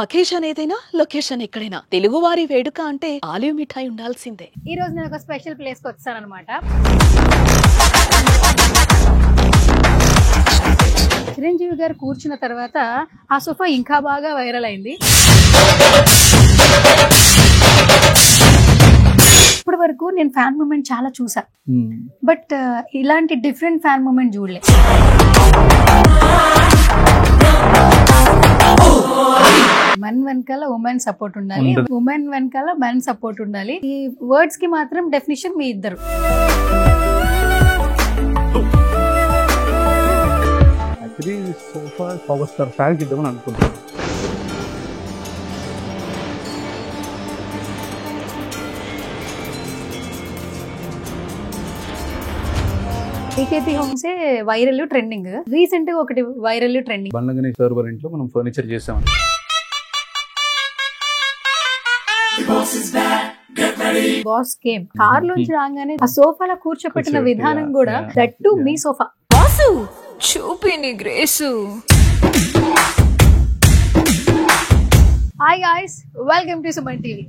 Occasion ఏదైనా location ఎక్కడైనా తెలుగువారి వేడుక అంటే ఆలివ్ మిఠాయి ఉండాల్సిందే. ఈ రోజు నేను ఒక స్పెషల్ ప్లేస్ కి వచ్చానన్నమాట. చిరంజీవి గారు కూర్చున్న తర్వాత ఆ సోఫా ఇంకా బాగా వైరల్ అయింది. ఇప్పటి వరకు నేను ఫ్యాన్ మూమెంట్ చాలా చూసా, బట్ ఇలాంటి డిఫరెంట్ ఫ్యాన్ మూమెంట్ చూడలే. మెన్ వెనకాల ఉమెన్ సపోర్ట్ ఉండాలి, ఉమెన్ వెనకాల మెన్ సపోర్ట్ ఉండాలి. ఈ వర్డ్స్ కి మాత్రం డెఫినేషన్ మీ ఇద్దరు. సోఫా పవర్ స్టార్ ఫ్యాన్ ఇద్దామని అనుకుంటున్నాను. BKP homes viral trending. Recent గా ఒకటి వైరల్ ట్రెండింగ్. బండ్లగనే సర్వర్ ఇంట్లో మనం ఫర్నిచర్ చేసామని. బాస్ కేమ్ కార్ లోంచి రాగానే ఆ సోఫాలో కూర్చోపెట్టిన విధానం కూడా దట్టు మీ సోఫా. బాసు చూపిని grace. Hi guys, welcome to Suman TV.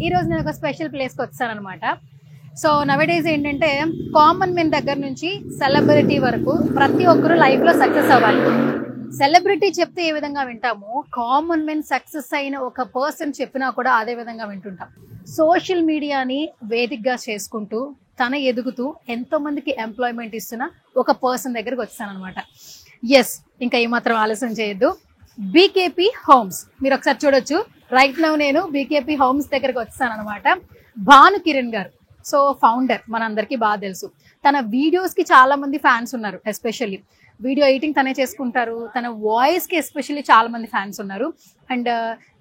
ఈ రోజు నేను ఒక స్పెషల్ ప్లేస్ కి వచ్చానన్నమాట. సో నవేడేస్ ఏంటంటే కామన్ మెన్ దగ్గర నుంచి సెలబ్రిటీ వరకు ప్రతి ఒక్కరు లైఫ్ లో సక్సెస్ అవ్వాలి. సెలబ్రిటీ చెప్తే ఏ విధంగా వింటామో, కామన్ మెన్ సక్సెస్ అయిన ఒక పర్సన్ చెప్పినా కూడా అదే విధంగా వింటుంటాం. సోషల్ మీడియాని వేదికగా చేసుకుంటూ తన ఎదుగుతూ ఎంతో మందికి ఎంప్లాయ్మెంట్ ఇస్తున్న ఒక పర్సన్ దగ్గరకు వచ్చానమాట. ఎస్, ఇంకా ఏమాత్రం ఆలస్యం చేయొద్దు. బీకేపీ హోమ్స్ మీరు ఒకసారి చూడొచ్చు. రైట్ నౌ నేను బీకేపీ హోమ్స్ దగ్గరకు వచ్చానమాట. భాను కిరణ్ గారు, సో ఫౌండర్, మనందరికీ బాగా తెలుసు. తన వీడియోస్ కి చాలా మంది ఫ్యాన్స్ ఉన్నారు. ఎస్పెషల్లీ వీడియో ఎడిటింగ్ తనే చేసుకుంటారు. తన వాయిస్ కి ఎస్పెషల్లీ చాలా మంది ఫ్యాన్స్ ఉన్నారు. అండ్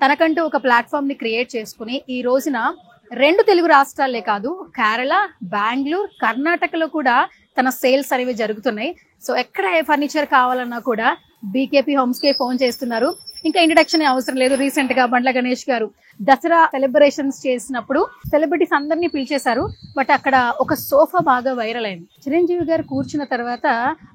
తనకంటూ ఒక ప్లాట్ఫామ్ ని క్రియేట్ చేసుకుని ఈ రోజున 2 తెలుగు రాష్ట్రాలే కాదు, కేరళ, బెంగళూరు, కర్ణాటకలో కూడా తన సేల్స్ అనేవి జరుగుతున్నాయి. సో ఎక్కడ ఏ ఫర్నిచర్ కావాలన్నా కూడా బీకేపీ హోమ్స్ కి ఫోన్ చేస్తున్నారు. ఇంకా ఇంట్రడక్షన్ అవసరం లేదు. రీసెంట్ గా బండ్ల గణేష్ గారు దసరా సెలబ్రేషన్స్ చేసినప్పుడు సెలబ్రిటీస్ అందరినీ పిలిచేశారు. బట్ అక్కడ ఒక సోఫా బాగా వైరల్ అయింది. చిరంజీవి గారు కూర్చున్న తర్వాత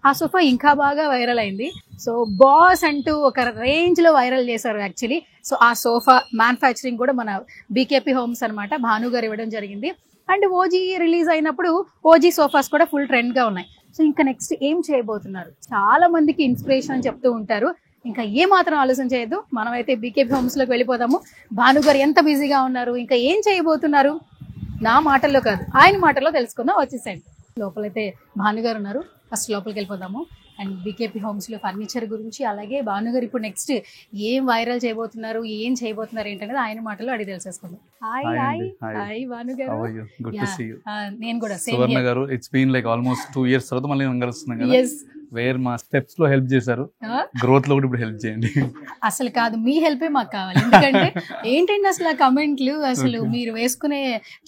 ఆ సోఫా ఇంకా బాగా వైరల్ అయింది. సో బాస్ అంటూ ఒక రేంజ్ లో వైరల్ చేశారు యాక్చువల్లీ. సో ఆ సోఫా మ్యానుఫ్యాక్చరింగ్ కూడా మన బీకేపీ హోమ్స్ అనమాట భాను గారు ఇవ్వడం జరిగింది. అండ్ ఓజీ రిలీజ్ అయినప్పుడు ఓజీ సోఫాస్ కూడా ఫుల్ ట్రెండ్ గా ఉన్నాయి. సో ఇంకా నెక్స్ట్ ఏం చేయబోతున్నారు, చాలా మందికి ఇన్స్పిరేషన్ అని చెప్తూ ఉంటారు. ఇంకా ఏ మాత్రం ఆలోచన చేయొద్దు, మనమైతే బీకేపీ హోమ్స్ లోకి వెళ్ళిపోదాము. భాను గారు ఎంత బిజీగా ఉన్నారు, ఇంకా ఏం చేయబోతున్నారు, నా మాటల్లో కాదు ఆయన మాటల్లో తెలుసుకుందాం. వచ్చేసండి. లోపలైతే భాను గారు ఉన్నారు. ఫస్ట్ లోపలికి వెళ్ళిపోదాము. అండ్ బీకేపీ హోమ్స్ లో ఫర్నిచర్ గురించి, అలాగే భాను గారు ఇప్పుడు నెక్స్ట్ ఏం వైరల్ చేయబోతున్నారు, ఏం చేయబోతున్నారు ఏంటనేది ఆయన మాటల్లో అడిగి తెలిసేసుకుందాం. హాయ్ హాయ్ హాయ్ భాను గారు. నేను కూడా సువర్ణ గారు, it's been like almost 2 years తర్వాత మళ్ళీ కలుస్తున్నాం కదా. వేర్ మా స్టెప్స్ లో హెల్ప్ చేశారు, గ్రోత్ లో కూడా ఇప్పుడు హెల్ప్ చేయండి. అసలు కాదు, మీ హెల్పే మాకు కావాలి. ఎందుకంటే ఏంటంటే అసలు ఆ కమెంట్లు, అసలు మీరు వేసుకునే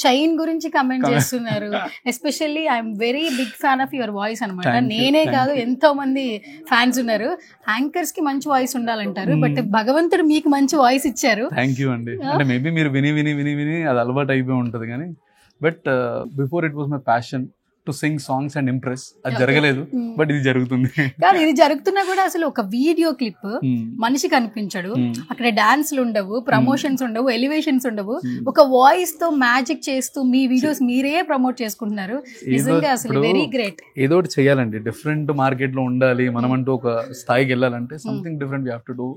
చైన్ గురించి కమెంట్ చేస్తున్నారు. Especially I'm very big fan of your voice అనమాట. నేనే కాదు, ఎంతో మంది ఫ్యాన్స్ ఉన్నారు. యాంకర్స్ కి మంచి వాయిస్ ఉండాలంటారు, బట్ భగవంతుడు మీకు మంచి వాయిస్ ఇచ్చారు. థ్యాంక్ యూ అండి. అంటే మేబీ మీరు విని విని విని విని అది అలవాటు అయిపోయి ఉంటది కానీ, but before it was my passion to sing songs and impress. అది జరగలేదు, బట్ ఇది జరుగుతుంది. కాదు, ఇది జరుగుతున్నా కూడా అసలు ఒక వీడియో క్లిప్ మనిషి కనిపించడు, అక్కడ డాన్స్లు ఉండవు, ప్రమోషన్స్ ఉండవు, ఎలివేషన్స్ ఉండవు, ఒక వాయిస్ తో మ్యాజిక్ చేస్తూ మీ వీడియోస్ మీరే ప్రమోట్ చేసుకుంటున్నారు. నిజంగా అసలు వెరీ గ్రేట్. ఏదో ఒకటి చేయాలండి, డిఫరెంట్ మార్కెట్ లో ఉండాలి. మనం అంటూ ఒక స్థాయికి వెళ్ళాలంటే something different we have to do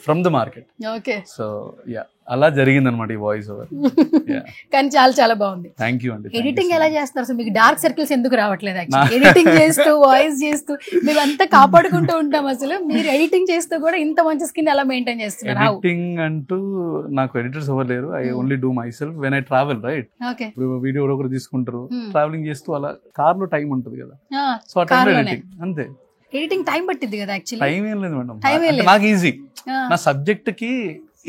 from the market. Okay, so yeah, అలా జరిగింది అనమాట ఈ వాయిస్ ఓవర్. కానీ చాలా చాలా బాగుంది. థ్యాంక్ యూ అండి. ఎడిటింగ్ ఎలా చేస్తారు అసలు? మీకు డార్క్ సర్కిల్స్ ఎందుకు రావట్లేదు? ఎడిటింగ్ చేస్తూ వాయిస్ చేస్తూ మేము అంతా కాపాడుకుంటూ ఉంటాం. అసలు మీరు ఎడిటింగ్ చేస్తూ కూడా ఇంత మంచి స్కిన్ ఎలా మెయింటైన్ చేస్తున్నారు? ఎడిటింగ్ అంటూ నాకు ఎడిటర్స్ ఎవరు లేరు. I only do my self when I travel. Right, ఇప్పుడు వీడియో ఒకరు తీసుకుంటారు, ట్రావెలింగ్ చేస్తూ అలా కార్ లో టైం ఉంటుంది కదా, సో ఆ టైంలో ఎడిటింగ్ అంతే. ఎడిటింగ్ టైం పట్టింది కదా యాక్చువల్లీ? టైం ఏం లేదు మేడం, నాకు ఈజీ. నా సబ్జెక్ట్ కి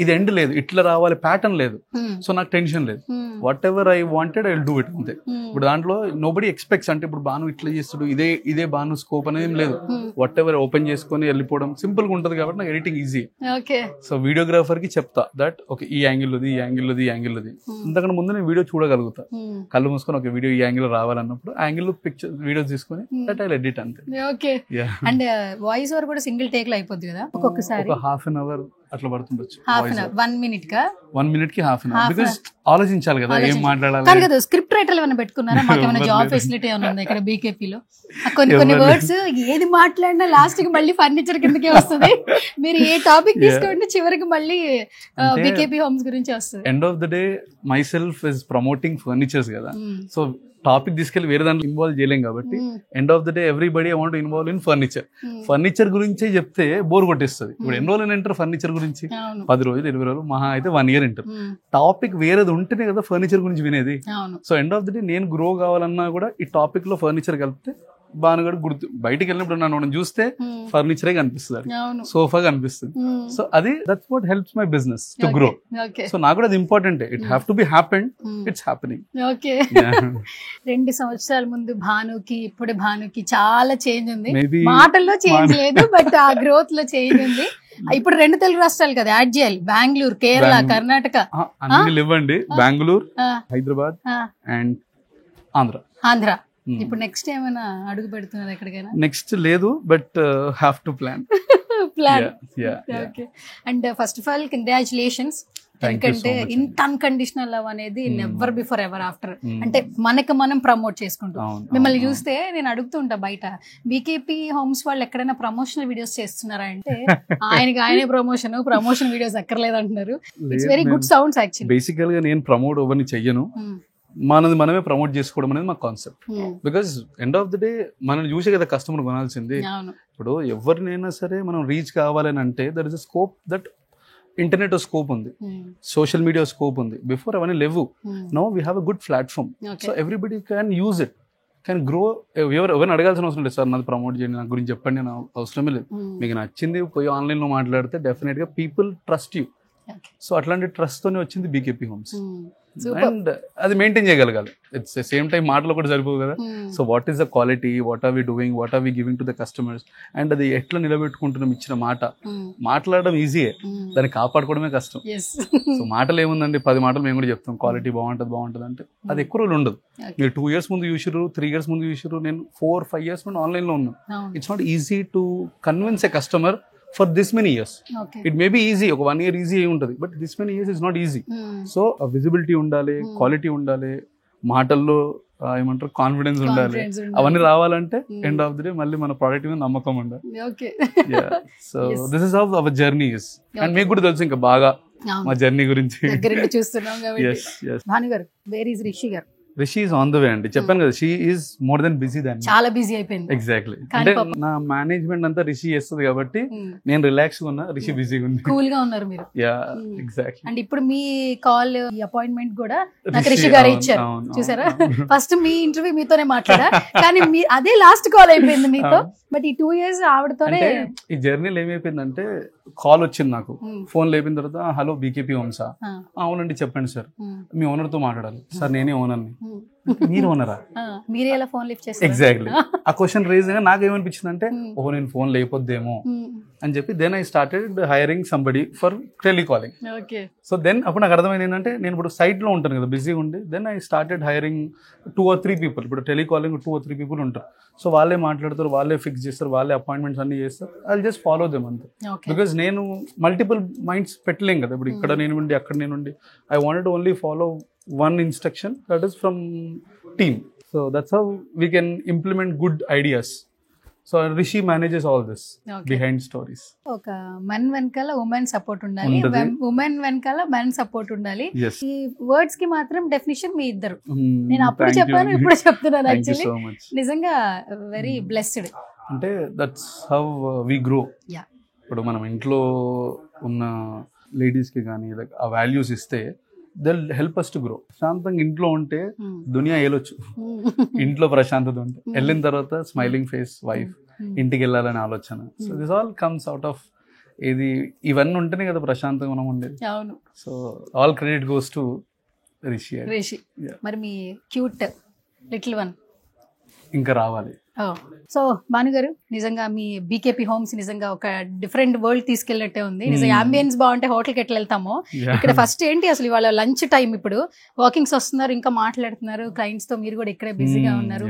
ఇది ఎండ్ లేదు, ఇట్లా రావాలి ప్యాటర్న్ లేదు. సో నాకు టెన్షన్ లేదు. What ever I wanted I will do it అంతే. ఇప్పుడు దాంట్లో నోబడి ఎక్స్పెక్ట్స్ అంటే ఇప్పుడు బాను ఇట్లా చేస్తాడు, ఇదే బాను స్కోప్ అనేది ఏం లేదు. వాట్ ఎవర్ ఓపెన్ చేసుకొని వెళ్ళిపోవడం సింపుల్ గా ఉంటది కాబట్టి నాకు ఎడిటింగ్ ఈజీ. సో వీడియోగ్రాఫర్ కి చెప్తా దట్ ఓకే ఈ యాంగిల్ ఈ యాంగిల్ ఈ యాంగిల్ ఇంతకన్నా ముందు నేను వీడియో చూడగలుగుతా. కళ్ళు మూసుకొని ఒక వీడియో ఈ యాంగిల్ రావాలన్నప్పుడు ఆ యాంగిల్ పిక్చర్ వీడియోస్ తీసుకొని దట్ ఐ ఎడిట్ అంతే. అండ్ వాయిస్ ఓవర్ కూడా సింగిల్ టేక్ లో అయిపోద్ది కదా ఒక్కొక్కసారి. ఒక హాఫ్ అన్ అవర్ అట్లా పడుతుండొచ్చు. 1 minute కా 1 minute కి హాఫ్ అన్ అవర్. బికాస్ ఆలోచించాలి కదా ఏం మాట్లాడాలి కదా. స్క్రిప్ట్ రైటర్ ఏమైనా పెట్టుకున్నారా? మాకు ఏమైనా జాబ్ ఫెసిలిటీ ఏమైనా ఉందా ఇక్కడ బీకేపీలో? కొన్ని వర్డ్స్ ఏది మాట్లాడినా లాస్ట్ కి మళ్ళీ ఫర్నిచర్ కిందకే వస్తుంది. మీరు ఏ టాపిక్ తీసుకోండి చివరికి మళ్ళీ బీకేపీ హోమ్స్ గురించి వస్తుంది. End of the day my self is promoting furnitures కదా. సో టాపిక్ తీసుకెళ్లి వేరే దాంట్లో ఇన్వాల్వ్ చేయలేం కాబట్టి end of the day everybody I want involve in furniture. Furniture గురించే చెప్తే బోర్ కొట్టేస్తుంది. ఇప్పుడు ఎన్ని రోజులు వింటారు ఫర్నిచర్ గురించి? 10 రోజులు 20 రోజులు మహా అయితే 1 year వింటారు. టాపిక్ వేరేది ఉంటేనే కదా ఫర్నిచర్ గురించి వినేది. So end of the day నేను గ్రో కావాలన్నా కూడా ఈ టాపిక్ లో ఫర్నిచర్ కలిపితే బాగా గుర్తు. బయటికి వెళ్ళినప్పుడు నన్ను చూస్తే ఫర్నిచరే కనిపిస్తుంది, సోఫా కనిపిస్తుంది. సో అది that's what helps my business to grow. So నాకు కూడా అది important. It have to be happen, it's happening. 2 సంవత్సరాల ముందు భానుకి ఇప్పుడు భానుకి చాలా చేంజ్ ఉంది. మాటల్లో చేంజ్ లేదు బట్ ఆ గ్రోత్ లో చేంజ్ ఉంది. ఇప్పుడు 2 తెలుగు రాష్ట్రాలు కదా యాడ్ చేయాలి, బెంగళూరు, కేరళ, కర్ణాటక అన్ని ఇవ్వండి. బెంగళూరు, హైదరాబాద్ అండ్ ఆంధ్ర. ఇప్పుడు నెక్స్ట్ ఏమైనా అడుగు పెడుతున్నారు ఎక్కడికైనా? నెక్స్ట్ లేదు but have to plan. And first of all congratulations. ఎందుకంటే ఇంత అన్కండిషనల్ లవ్ అనేది నెవర్ బిఫోర్ ఎవర్ ఆఫ్టర్. అంటే మనకి మనం ప్రమోట్ చేసుకుంటాం. మిమ్మల్ని చూస్తే నేను అడుగుతుంటా బయట బీకేపీ హోమ్స్ వాళ్ళు ఎక్కడైనా ప్రమోషనల్ వీడియోస్ చేస్తున్నారా అంటే ఆయనే ప్రమోషన్ వీడియోస్ అక్కర్లేదు అంటున్నారు. It's very good sounds actually. బేసికల్ గా నేను ప్రమోట్ ఎవరిని చెయ్యను, మనది మనమే ప్రమోట్ చేసుకోవడం అనేది మా concept. Because end of the day మనం చూసే కదా కస్టమర్ కొనాల్సింది. ఇప్పుడు ఎవరినైనా సరే మనం రీచ్ కావాలని అంటే there is a scope. That internet scope ఉంది, సోషల్ మీడియా స్కోప్ ఉంది. బిఫోర్ అవన్నీ లేవు. Now we have a good platform. So everybody can use it, can grow. ఎవరిని అడగాల్సిన అవసరం లేదు. సార్ నాది ప్రమోట్ చేయండి, నా గురించి చెప్పండి, నేను అవసరమే లేదు. మీకు నచ్చింది పోయి ఆన్లైన్ లో మాట్లాడితే definitely people trust you. So అట్లాంటి ట్రస్ట్ తోనే వచ్చింది బీకేపీ హోమ్స్. అండ్ అది మెయింటైన్ చేయగలగాలి. ఇట్స్ సేమ్ టైం మాటలు కూడా సరిపోదు కదా. So what is the quality, what are we doing, what are we giving to the customers, and అది ఎట్లా నిలబెట్టుకుంటున్నాం ఇచ్చిన మాట. మాట్లాడడం ఈజీయే, దాన్ని కాపాడుకోవడమే కష్టం. సో మాటలు ఏముందండి, 10 మాటలు మేము కూడా చెప్తాం క్వాలిటీ బాగుంటుంది అంటే అది ఎక్కువ రోజులు ఉండదు. మీరు 2 years ముందు చూసిర్రు, 3 years ముందు చూసిర్రు, నేను 4-5 years ముందు ఆన్లైన్ లో ఉన్నాను. It's not easy to convince a customer for this many years. It may be easy, ఒక 1 year ఈజీ అయి ఉంటుంది, but this many years is not easy. So visibility ఉండాలి, క్వాలిటీ ఉండాలి, మాటల్లో ఏమంటారు కాన్ఫిడెన్స్ ఉండాలి. అవన్నీ రావాలంటే ఎండ్ ఆఫ్ ది డే మళ్ళీ మన ప్రోడక్ట్ మీద నమ్మకం ఉండాలి. So this is how our journey is. And మీకు కూడా తెలుసు ఇంకా బాగా మా జర్నీ గురించి. భాను గారు, వేర్ ఇస్ రిషి గారు? Rishi is on the way అండి. చెప్పాను కదా, she is more than busy దాన్ని. చాలా బిజీ అయిపోయింది. ఎగ్జాక్ట్లీ. అంటే నా మేనేజ్మెంట్ అంతా రిషి చేస్తుంది కాబట్టి నేను రిలాక్స్ గా ఉన్నా, రిషి బిజీగా ఉంది. కూల్ గా ఉన్నారు మీరు. Yeah exactly. అండ్ ఇప్పుడు మీ కాల్ అపాయింట్మెంట్ కూడా నాకు రిషి గారు ఇచ్చారు, చూసారా? ఫస్ట్ మీ ఇంటర్వ్యూ మీతోనే మాట్లాడా, కానీ మీ అదే లాస్ట్ కాల్ అయిపోయింది మీతో. బట్ ఈ 2 years ఆవిడతోనే ఈ జర్నీలో ఏమైపోయిందంటే, కాల్ వచ్చింది నాకు, ఫోన్ లేపిన తర్వాత హలో బీకేపీ హోమ్సా? అవునండి చెప్పండి సార్, మీ ఓనర్ తో మాట్లాడాలి. సార్ నేనే ఓనర్ని. మీరు ఓనరా? మీరే ఎలా ఫోన్ లిఫ్ట్ చేస్తారు? ఎగ్జాక్ట్లీ. ఆ క్వశ్చన్ రేజ్ గా నాకు ఏమనిపించింది అంటే, ఓహో నేను ఫోన్ లేకపోద్దేమో అని చెప్పి then I started hiring somebody for telecalling. So then అప్పుడు నాకు అర్థమైంది ఏంటంటే, నేను ఇప్పుడు సైట్ లో ఉంటాను కదా బిజీగా ఉండి, then I started hiring 2 or 3 people. ఇప్పుడు టెలికాలింగ్ 2 or 3 people ఉంటారు. సో వాళ్ళే మాట్లాడతారు, వాళ్ళే ఫిక్స్ చేస్తారు, వాళ్ళే అపాయింట్మెంట్స్ అన్ని చేస్తారు. ఐ జస్ట్ ఫాలో దెమ్ అంతే. బికాస్ నేను మల్టిపుల్ మైండ్స్ పెట్టలేం కదా. ఇప్పుడు ఇక్కడ నేను ఉండి అక్కడ నేను ఉండి, I wanted only follow one instruction, that is from team. So that's how we can implement good ideas. So Rishi manages all this behind stories. ఒక మెన్ వెనకాల ఉమెన్ సపోర్ట్ ఉండాలి, ఉమెన్ వెనకాల మెన్ సపోర్ట్ ఉండాలి. ఈ words కి మాత్రం definition మీ ఇద్దరు. నేను అప్పుడు చెప్పాను, ఇప్పుడు చెప్తున్నాను. యాక్చువల్లీ నిజంగా వెరీ బ్లెస్డ్. అంటే దట్స్ హౌ వి గ్రో. ఇప్పుడు మనం ఇంట్లో ఉన్న లేడీస్ కి కానీ ఆ వాల్యూస్ ఇస్తే they'll help us to grow. ప్రశాంతంగా ఇంట్లో ఉంటే దునియా ఏలొచ్చు. ఇంట్లో ప్రశాంతత ఉంటే వెళ్ళిన తర్వాత స్మైలింగ్ ఫేస్ వైఫ్, ఇంటికి వెళ్ళాలని ఆలోచన. So this all comes out of ఇది ఇవన్నీ ఉంటేనే కదా ప్రశాంతంగా మనం ఉండేది. అవును. So all credit goes to Rishi. మరి మీ క్యూట్ లిటిల్ వన్ ఇంకా రావాలి. సో భానుగారు, నిజంగా మీ బీకేపీ హోమ్స్ నిజంగా ఒక డిఫరెంట్ వరల్డ్ తీసుకెళ్ళినట్టే ఉంది. నిజంగా అంబియన్స్ బాగుంటే హోటల్కి ఎట్లా వెళ్తామో, ఇక్కడ ఫస్ట్ ఏంటి అసలు ఇవాళ లంచ్ టైం, ఇప్పుడు వాకింగ్స్ వస్తున్నారు, ఇంకా మాట్లాడుతున్నారు క్లయింట్స్ తో, మీరు కూడా ఇక్కడే బిజీగా ఉన్నారు,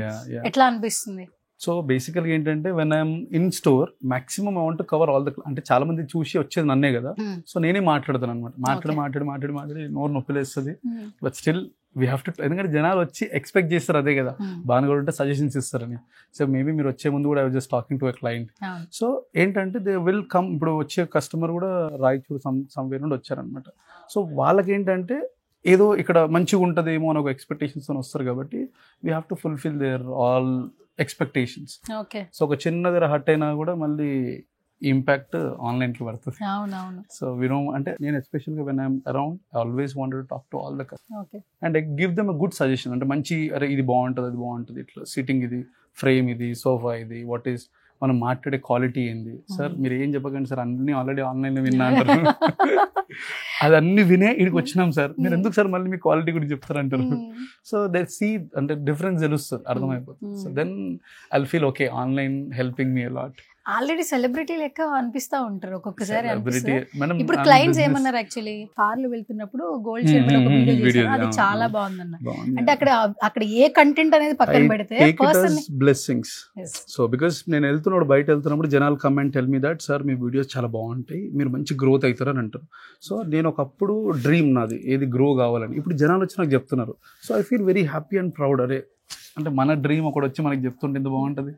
ఎట్లా అనిపిస్తుంది? సో బేసికల్గా ఏంటంటే when I'm in store maximum I want to cover all the, అంటే చాలా మంది చూసి వచ్చేది నన్నే కదా, సో నేనే మాట్లాడతాను అనమాట. మాట్లాడి నోరు నొప్పిలేస్తుంది. But still we have to, ఎందుకంటే జనాలు వచ్చి ఎక్స్పెక్ట్ చేస్తారు అదే కదా, భానుగారు ఉంటే సజెషన్స్ ఇస్తారని. సో మేబీ మీరు వచ్చే ముందు కూడా I was just talking to a client. So ఏంటంటే దే విల్ కమ్, ఇప్పుడు వచ్చే కస్టమర్ కూడా రాయచూరు సమ్వేర్ నుండి వచ్చారనమాట. సో వాళ్ళకి ఏంటంటే ఏదో ఇక్కడ మంచిగా ఉంటుందేమో అని ఒక ఎక్స్పెక్టేషన్స్తో వస్తారు కాబట్టి we have to fulfil there all expectations. So ఒక చిన్న దగ్గర హర్ట్ అయినా కూడా మళ్ళీ ఇంపాక్ట్ ఆన్లైన్కి పడుతుంది. సో వినో అంటే నేను ఎస్పెషల్గా when I'm around I always wanted to talk to all the customers and I give them a good suggestion. అంటే మంచి, అరే ఇది బాగుంటుంది, అది బాగుంటుంది, ఇట్లా సిట్టింగ్ ఇది, ఫ్రేమ్ ఇది, సోఫా ఇది, వాట్ ఈస్ మనం మాట్లాడే క్వాలిటీ ఏంది. సార్ మీరు ఏం చెప్పకండి సార్, అన్ని ఆల్రెడీ ఆన్లైన్లో విన్నా అంటారు. అది అన్ని వినే ఇక్కడికి వచ్చినాం సార్, మీరు ఎందుకు సార్ మళ్ళీ మీ క్వాలిటీ గురించి చెప్తారంటారు. సో దే సీ అంటే డిఫరెన్స్ తెలుస్తుంది, అర్థమైపోతుంది. So then I feel okay, online helping me a lot. Already celebrity లెక్క అనిపిస్తా ఉంటారు ఒక్కొక్కసారి. ఇప్పుడు క్లయింట్స్ ఏమన్నారు, యాక్చువల్లీ కార్లు వెళ్తున్నప్పుడు గోల్డ్ చైన్ వీడియో, అది చాలా బాగుందన్న. అంటే అక్కడ ఏ కంటెంట్ అనేది పక్కన పెడితే బ్లెస్సింగ్స్. సో బికాస్ నేను బయట వెళ్తున్నప్పుడు జనాలు come and tell me that sir me videos చాలా బాగుంటాయి, మీరు మంచి గ్రోత్ అవుతారు అని అంటారు. సో నేను ఒకప్పుడు డ్రీమ్ నాది ఏది గ్రో కావాలని, ఇప్పుడు జనాలు వచ్చి నాకు చెప్తున్నారు. So I feel very happy and proud. అరే అంటే మన డ్రీమ్ ఒకటి వచ్చి మనకి చెప్తుంటే ఎంత బాగుంటుంది.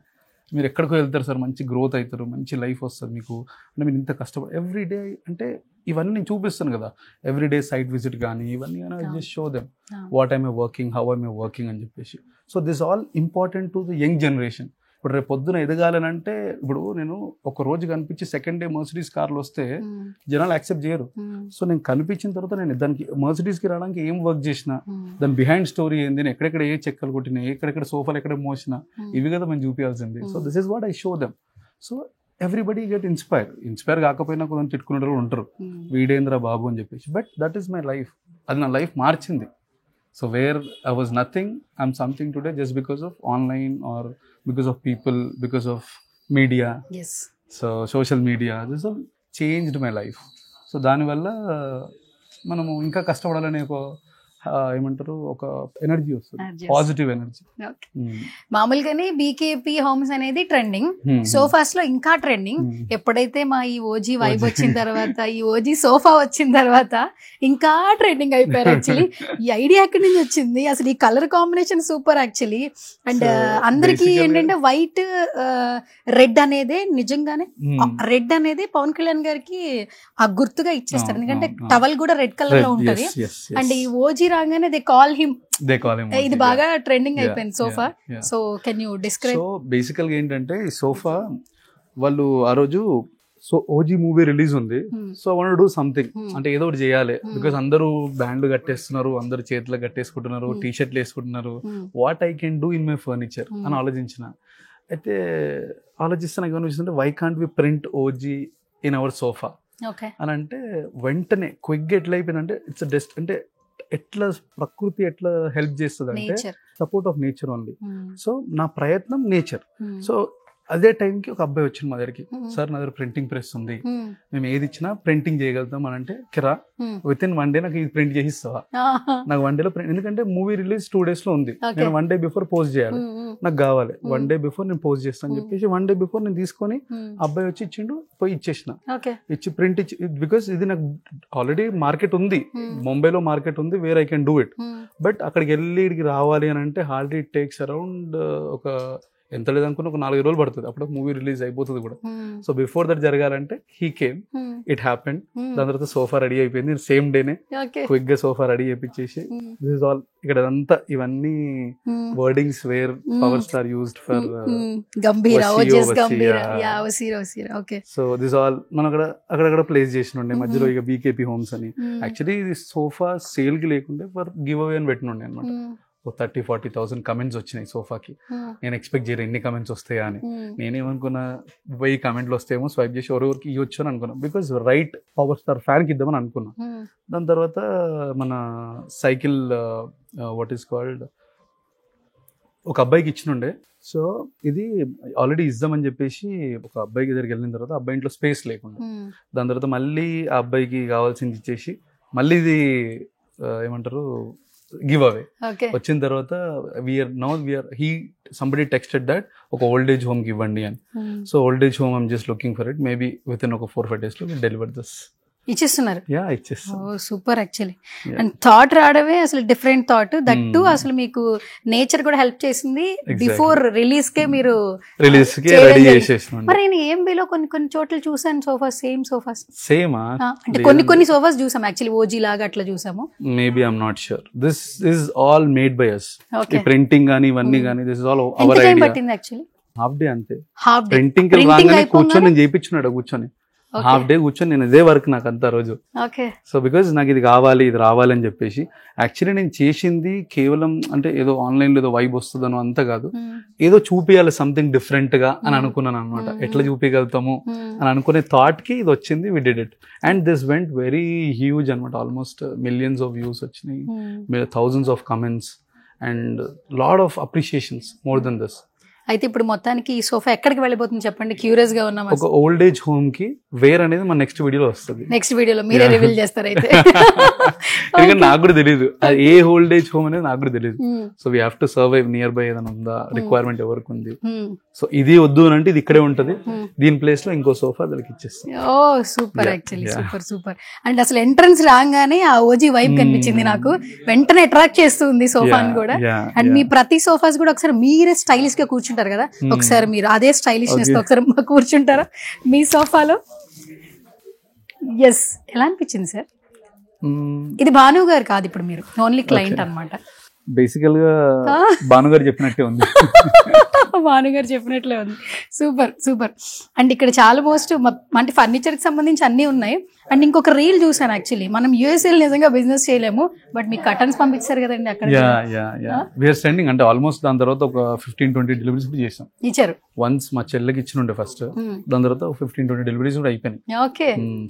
మీరు ఎక్కడికో వెళ్తారు సార్, మంచి గ్రోత్ అవుతారు, మంచి లైఫ్ వస్తుంది మీకు, అంటే మీరు ఇంత కష్టపడి ఎవ్రీడే, అంటే ఇవన్నీ నేను చూపిస్తాను కదా, ఎవ్రీడే సైట్ విజిట్ కానీ ఇవన్నీ కానీ I just show them what I'm a working, how I'm a working అని చెప్పేసి. So this all important to the young generation. ఇప్పుడు రేపు పొద్దున ఎదగాలని అంటే, ఇప్పుడు నేను ఒక రోజు కనిపించి సెకండ్ డే మర్సిడీస్ కార్లు వస్తే జనాలు యాక్సెప్ట్ చేయరు. సో నేను కనిపించిన తర్వాత నేను దానికి మర్సిడీస్కి రావడానికి ఏం వర్క్ చేసినా, దాని బిహైండ్ స్టోరీ ఏంది, నేను ఎక్కడెక్కడ ఏ చెక్కలు కొట్టినా, ఎక్కడెక్కడ సోఫాలు ఎక్కడ మోసినా, ఇవి కదా మనం చూపించాల్సింది. So this is what I show them. So everybody get inspire కాకపోయినా కొంచెం తిట్టుకునే వాళ్ళు ఉంటారు, వీడేంద్ర బాబు అని చెప్పేసి. But that is my life, అది నా లైఫ్ మార్చింది. So where I was nothing, I'm something today just because of online or because of people, because of media. Yes. So social media, this all changed my life. So దాని వల్ల మనము ఇంకా కష్టపడాలనే ఒక ఏమంటారు, ఒక ఎనర్జీ వస్తుంది, positive energy. మామూలుగానే BKP homes అనేది ట్రెండింగ్, సోఫాస్ లో ఇంకా ట్రెండింగ్. ఎప్పుడైతే మా ఈ ఓజీ వైబ్ వచ్చిన తర్వాత, ఈ ఓజీ సోఫా వచ్చిన తర్వాత ఇంకా ట్రెండింగ్ అయిపోయారు. యాక్చువల్లీ ఈ ఐడియా ఎక్కడి నుంచి వచ్చింది అసలు? ఈ colour combination super actually. And అందరికి ఏంటంటే వైట్ రెడ్ అనేది, నిజంగానే రెడ్ అనేది పవన్ కళ్యాణ్ గారికి ఆ గుర్తుగా ఇచ్చేస్తారు, ఎందుకంటే టవల్ కూడా రెడ్ కలర్ లో ఉంటది. అండ్ ఈ ఓజీ రాగానే దే కాల్ హిమ్, ఇది బాగా ట్రెండింగ్ అయిపోయింది sofa. So can you describe? So బేసికల్ గా ఏంటంటే ఈ సోఫా వాళ్ళు ఆ రోజు, సో ఓజీ మూవీ రిలీజ్ ఉంది, so I want to do something, అంటే ఏదో ఒకటి చేయాలి. బికాస్ అందరూ బ్యాండ్లు కట్టేస్తున్నారు, అందరు చేతులు కట్టేసుకుంటున్నారు, టీ షర్ట్లు వేసుకుంటున్నారు, what I can do in my furniture అని ఆలోచించిన. అయితే ఆలోచిస్తే నాకు ఏమనిపిస్తుంటే, why can't we print OG in our sofa అని. అంటే వెంటనే క్విక్గా ఎట్లా అయిపోయిందంటే, ఇట్స్ జస్ట్ అంటే ఎట్లా ప్రకృతి ఎట్లా హెల్ప్ చేస్తుంది అంటే support of nature only. So నా ప్రయత్నం నేచర్. సో అదే టైంకి ఒక అబ్బాయి వచ్చింది మా దగ్గరికి, సార్ నా దగ్గర ప్రింటింగ్ ప్రెస్ ఉంది, మేము ఏది ఇచ్చినా ప్రింటింగ్ చేయగలుగుతాం అని. అంటే కిరా విత్ ఇన్ 1 day నాకు ఇది ప్రింట్ చేసిస్తావా? నాకు 1 day లో ప్రింట్, ఎందుకంటే మూవీ రిలీజ్ 2 days లో ఉంది, నేను 1 day బిఫోర్ పోస్ట్ చేయాలి, నాకు కావాలి 1 day బిఫోర్ నేను పోస్ట్ చేస్తాను అని చెప్పేసి 1 day బిఫోర్ నేను తీసుకొని అబ్బాయి వచ్చి ఇచ్చిండు, పోయి ఇచ్చేసిన, ఇచ్చి ప్రింట్ ఇచ్చి. బికాస్ ఇది నాకు ఆల్రెడీ మార్కెట్ ఉంది, ముంబైలో మార్కెట్ ఉంది, where I can do it. But అక్కడికి వెళ్ళి ఇక్కడికి రావాలి అని అంటే హార్డ్లీ ఇట్ టేక్స్ అరౌండ్ ఒక ఎంత లేదనుకున్న ఒక 4 రోజులు పడుతుంది, అప్పుడు మూవీ రిలీజ్ అయిపోతుంది కూడా. సో బిఫోర్ దట్ జరగాలంటే హీ కేమ్, ఇట్ హ్యాపెండ్. దాని తర్వాత సోఫా రెడీ అయిపోయింది, సేమ్ డేనే క్విక్ గా సోఫా రెడీ చేయించేసి. దిస్ ఇస్ ఆల్, ఇక్కడ అంతా ఇవన్నీ wordings where power star used for Gambheera. So this all మనం అక్కడక్కడ ప్లేస్ చేసిన ఉండే మధ్యలో ఇక బీకేపీ హోమ్స్ అని. యాక్చువల్లీ ఇది సోఫా సేల్ కి లేకుంటే ఫర్ గివ్ అవే అని పెట్టిన ఉండే అనమాట. 30,000-40,000 కమెంట్స్ వచ్చినాయి సోఫాకి. నేను ఎక్స్పెక్ట్ చేయను ఎన్ని కమెంట్స్ వస్తాయా అని. నేనేమనుకున్నా 1000 కమెంట్లు వస్తేమో స్వైప్ చేసి ఎవరెవరికి ఇవ్వచ్చు అని అనుకున్నాను. బికాజ్ రైట్ పవర్ స్టార్ ఫ్యాన్కి ఇద్దామని అనుకున్నా. దాని తర్వాత మన సైకిల్ వాట్ ఈస్ కాల్డ్ ఒక అబ్బాయికి ఇచ్చినుండే. సో ఇది ఆల్రెడీ ఇద్దామని చెప్పేసి ఒక అబ్బాయికి దగ్గరికి వెళ్ళిన తర్వాత అబ్బాయి ఇంట్లో స్పేస్ లేకుండా, దాని తర్వాత మళ్ళీ ఆ అబ్బాయికి కావాల్సింది ఇచ్చేసి మళ్ళీ ఇది ఏమంటారు గివ్ అవే వచ్చిన తర్వాత సంబడి టెక్స్టెడ్ దట్ ఒక ఓల్డ్ ఏజ్ హోమ్ కి ఇవ్వండి అని. So old age home I'm just looking for it. Maybe with in ఒక 4-5 days లో డెలివర్ దిస్. ఇచ్చేస్తున్నారు. ఇచ్చేస్తాను. Super actually. అండ్ థాట్ రావడమే అసలు డిఫరెంట్ థాట్. దట్టు అసలు మీకు నేచర్ కూడా హెల్ప్ చేసింది. బిఫోర్ రిలీజ్ కే మీరు రెడీ చేసేసాను. మరి నేను ఏఎంబీలో కొన్ని చోట్ల చూసాను సోఫాస్, సేమ్ అంటే కొన్ని సోఫాస్ చూసాం యాక్చువల్లీ, ఓజీ లాగా అట్లా చూసాము. Maybe I'm not sure. This is all made by us. Printing గానీ ఇవన్నీ గానీ this is all our idea. పట్టింది యాక్చువల్లీ హాఫ్ డే అంతే. ప్రింటింగ్ కి రాగానే కూర్చొని నేను చేయించున్నాడు, కూర్చొని హాఫ్ డే కూర్చొని నేను ఇదే వర్క్ నాకు అంత రోజు. సో బికాజ్ నాకు ఇది కావాలి ఇది రావాలి అని చెప్పేసి యాక్చువల్లీ నేను చేసింది కేవలం అంటే ఏదో ఆన్లైన్ లో ఏదో వైబ్ వస్తుందనో అంత కాదు, ఏదో చూపించాలి సంథింగ్ డిఫరెంట్ గా అని అనుకున్నాను అనమాట. ఎట్లా చూపించగలుగుతాము అని అనుకునే థాట్ కి ఇది వచ్చింది. We did it and this went very huge అనమాట. ఆల్మోస్ట్ millions of views వచ్చినాయి, thousands of comments and lot of appreciations more than this. అయితే ఇప్పుడు మొత్తానికి ఈ సోఫా ఎక్కడికి వెళ్ళిపోతుంది చెప్పండి, క్యూరియస్ గా ఉన్నాం. ఒక ఓల్డ్ ఏజ్ హోమ్ కి వేర్ అనేది మన నెక్స్ట్ వీడియోలో వస్తుంది. నెక్స్ట్ వీడియోలో మీరే రివీల్ చేస్తారు అయితే. నాకు కూడా తెలియదు ఏ ఓల్డ్ ఏజ్ హోమ్ అనేది, నాకు కూడా తెలియదు. So we have to survive near by ఏదైనా ఉందా, రిక్వైర్మెంట్ ఎవరికి ఉంది. సో ఇది వద్దు అని అంటే ఇది ఇక్కడే ఉంటది, దీని ప్లేస్ లో ఇంకో సోఫా దానికి ఇచ్చేస్తాం. ఓ సూపర్ యాక్చువల్లీ, సూపర్. అండ్ అసలు ఎంట్రన్స్ రాగానే ఆ ఓజీ వైబ్ కనిపించింది నాకు, వెంటనే అట్రాక్ట్ చేస్తుంది సోఫాని కూడా. అండ్ మీ ప్రతి సోఫాస్ కూడా ఒకసారి మీరే స్టైలిష్ గా కూర్చుంటారు కదా, ఒకసారి మీరు అదే స్టైలిష్నెస్ తో ఒకసారి కూర్చుంటారా మీ సోఫాలో? ఎస్, ఎలా అనిపించింది సార్? ఇది భాను గారు కాదు, ఇప్పుడు మీరు ఓన్లీ క్లయింట్ అన్నమాట. బేసికల్ గా భానుగారు చెప్పినట్టే ఉంది. భానుగారు చెప్పినట్లే ఉంది. సూపర్. అండ్ ఇక్కడ చాలా మోస్ట్ అంటే ఫర్నిచర్ కి సంబంధించి అన్ని ఉన్నాయి. అండ్ ఇంకొక రీల్ చూసాను యాక్చువల్లీ, మనం యూఎస్ఏ నిజంగా బిజినెస్ చేయలేము, బట్ మీకు కటన్స్ పంపించారు కదండి అక్కడ. వీఆర్ సెండింగ్ అంటే ఆల్మోస్ట్ దాని తర్వాత ఒక 15-20 డెలివరీస్ కూడా చేసాం. ఇచ్చారు వన్స్ మా చెల్లెకి ఇచ్చినుండే ఫస్ట్, దాని తర్వాత 15-20 డెలివరీస్ కూడా అయిపోయినాయి. ఓకే,